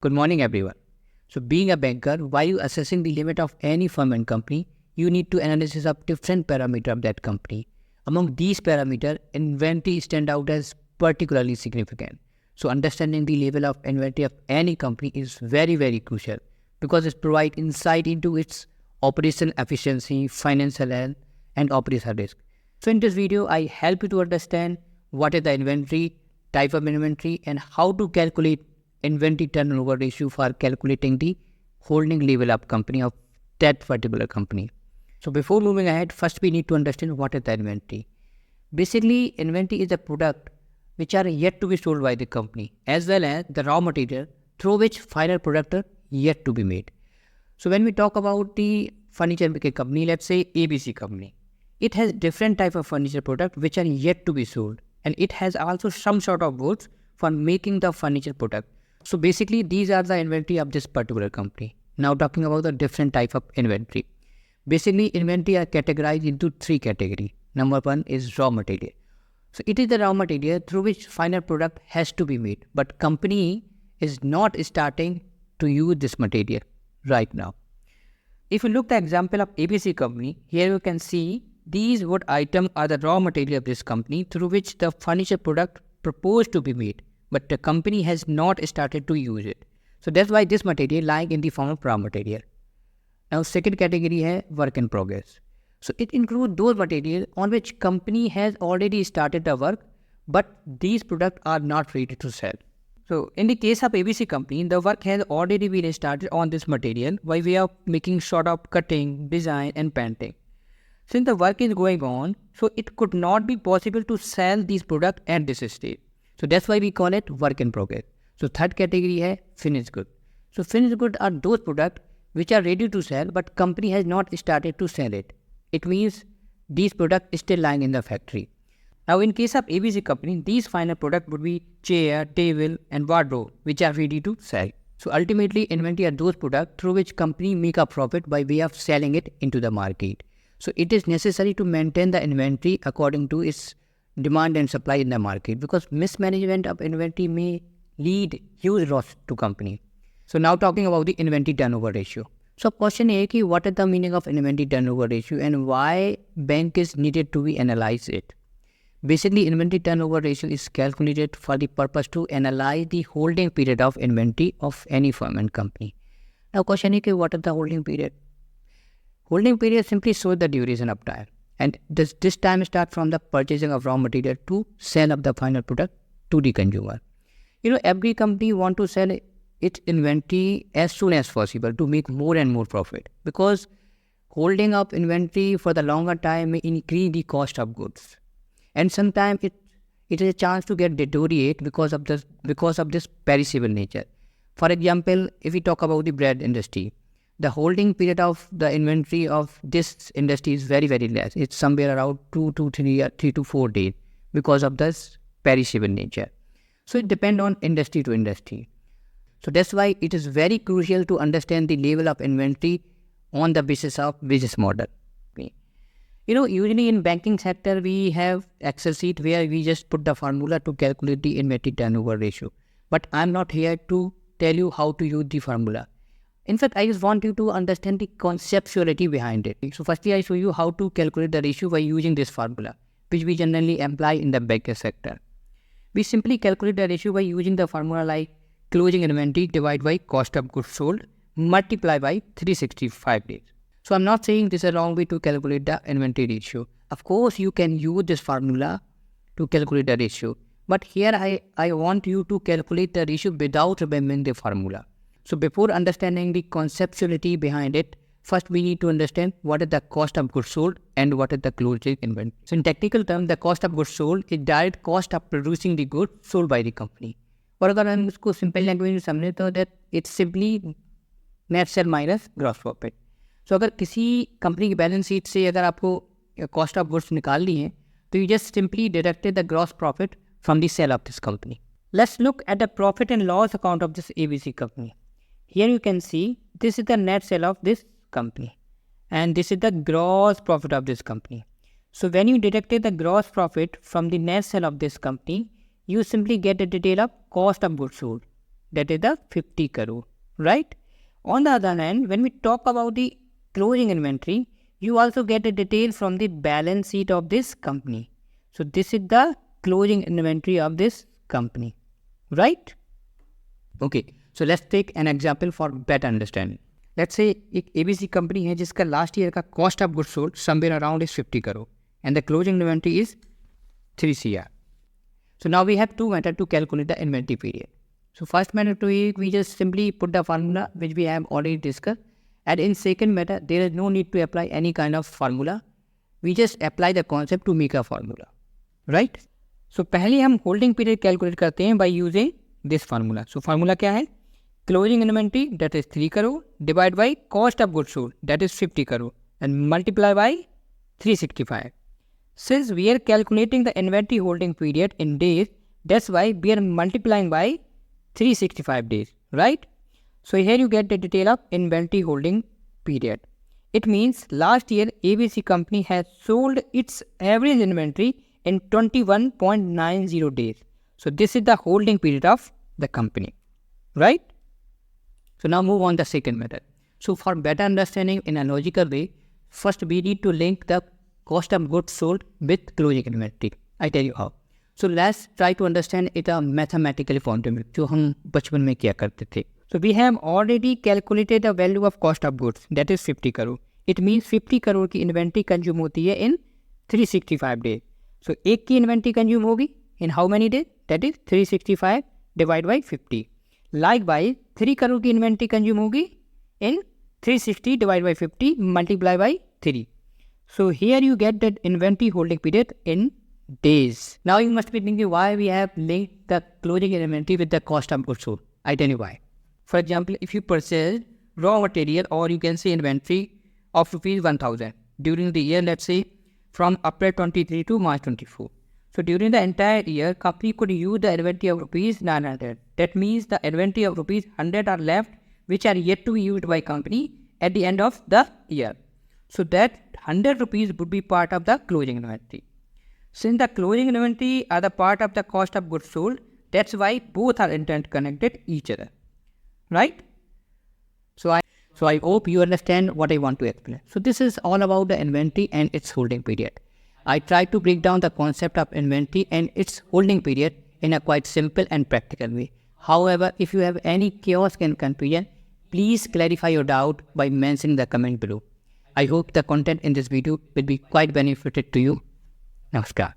Good morning, everyone. So, being a banker, while you assessing the limit of any firm and company, you need to analysis of different parameter of that company. Among these parameter, inventory stand out as particularly significant. So, understanding the level of inventory of any company is very crucial because it provides insight into its operational efficiency, financial health, and operational risk. So, in this video, I help you to understand what is the inventory, type of inventory, and how to calculate inventory turnover ratio for calculating the holding level of company of that particular company. So before moving ahead, first we need to understand what is the inventory. Basically, inventory is a product which are yet to be sold by the company as well as the raw material through which final product are yet to be made. So when we talk about the furniture making company, let's say ABC company, it has different type of furniture product which are yet to be sold, and it has also some sort of goods for making the furniture product. So basically, these are the inventory of this particular company. Now talking about the different type of inventory. Basically, inventory are categorized into three categories. Number one is raw material. So it is the raw material through which final product has to be made, but company is not starting to use this material right now. If you look at the example of ABC company, here you can see these wood items are the raw material of this company through which the furniture product proposed to be made, but the company has not started to use it. So that's why this material lying in the form of raw material. Now second category है work in progress. So it includes those material on which company has already started the work, but these products are not ready to sell. So in the case of ABC company, the work has already been started on this material by way of making sort of cutting, design and painting. Since the work is going on, so it could not be possible to sell these products at this stage. So that's why we call it work in progress. So third category है finished good. So finished good are those products which are ready to sell, but company has not started to sell it. It means these products still lying in the factory. Now in case of ABC company, these final products would be chair, table and wardrobe which are ready to sell. So ultimately, inventory are those products through which company make a profit by way of selling it into the market. So it is necessary to maintain the inventory according to its demand and supply in the market, because mismanagement of inventory may lead huge loss to company. So now talking about the inventory turnover ratio. So question A ki what is the meaning of inventory turnover ratio and why bank is needed to be analyze it. Basically, inventory turnover ratio is calculated for the purpose to analyze the holding period of inventory of any firm and company. Now question is what is the holding period? Holding period simply shows the duration of time, and this time starts from the purchasing of raw material to sell of the final product to the consumer. Every company want to sell its inventory as soon as possible to make more and more profit, because holding up inventory for the longer time may increase the cost of goods, and sometimes it is a chance to get deteriorate because of this perishable nature. For example, if we talk about the bread industry, the holding period of the inventory of this industry is very less. It's somewhere around 2 to 3 to 4 days because of this perishable nature. So it depends on industry to industry. So that's why it is very crucial to understand the level of inventory on the basis of business model. Usually in banking sector, we have Excel sheet where we just put the formula to calculate the inventory turnover ratio. But I'm not here to tell you how to use the formula. In fact, I just want you to understand the conceptuality behind it. So firstly, I show you how to calculate the ratio by using this formula, which we generally apply in the banking sector. We simply calculate the ratio by using the formula like closing inventory divided by cost of goods sold multiplied by 365 days. So I'm not saying this is a wrong way to calculate the inventory ratio. Of course, you can use this formula to calculate the ratio. But here I want you to calculate the ratio without remembering the formula. So before understanding the conceptuality behind it, first we need to understand what is the cost of goods sold and what is the closing inventory. So in technical terms, the cost of goods sold is direct cost of producing the goods sold by the company. और अगर हम इसको simple language में समझे तो that it's simply net sale minus gross profit. So अगर किसी company की बैलेंस शीट से अगर आपको कॉस्ट ऑफ गुड्स निकालनी है तो you just simply deducted the gross profit from the sale of this company. Let's look at the profit and loss account of this ABC company. Here you can see this is the net sale of this company and this is the gross profit of this company. So when you deducted the gross profit from the net sale of this company, you simply get the detail of cost of goods sold. that is the 50 crore, right? On the other hand, when we talk about the closing inventory, you also get a detail from the balance sheet of this company. So this is the closing inventory of this company, right? Okay, so let's take an example for better understanding. Let's say एक ABC company है जिसका last year का cost of goods sold somewhere around is 50 crore and the closing inventory is 3 CR. So now we have two methods to calculate the inventory period. So first method is we just simply put the formula which we have already discussed, and in second method there is no need to apply any kind of formula. We just apply the concept to make a formula, right? So पहले हम holding period calculate करते हैं by using this formula. So formula क्या है? Closing inventory, that is 3 crore, divided by cost of goods sold, that is 50 crore, and multiply by 365. Since we are calculating the inventory holding period in days, that's why we are multiplying by 365 days, right? So here you get the detail of inventory holding period. It means last year ABC company has sold its average inventory in 21.90 days. So this is the holding period of the company, right? So now move on the second method. So for better understanding in a logical way, first we need to link the cost of goods sold with closing inventory. I tell you how. So let's try to understand it a mathematical formula जो हम बचपन में किया करते थे. So we have already calculated the value of cost of goods, that is 50 crore. It means 50 crore की inventory consume होती है in 365 days. So एक की inventory consume होगी in how many days? That is 365 divided by 50. Likewise 3 crore की inventory consume होगी in 360 divided by 50 multiply by 3. So here you get that inventory holding period in days. Now you must be thinking why we have linked the closing inventory with the cost of goods sold. I tell you why. For example, if you purchase raw material or you can say inventory of rupees 1000 during the year, let's say from April 23 to March 24. So during the entire year, company could use the inventory of rupees 900. That means the inventory of rupees 100 are left which are yet to be used by company at the end of the year. So that 100 rupees would be part of the closing inventory. Since the closing inventory are the part of the cost of goods sold, that's why both are interconnected each other, right? So I hope you understand what I want to explain. So this is all about the inventory and its holding period. I try to break down the concept of inventory and its holding period in a quite simple and practical way. However, if you have any chaos and confusion, please clarify your doubt by mentioning the comment below. I hope the content in this video will be quite beneficial to you. Namaskar.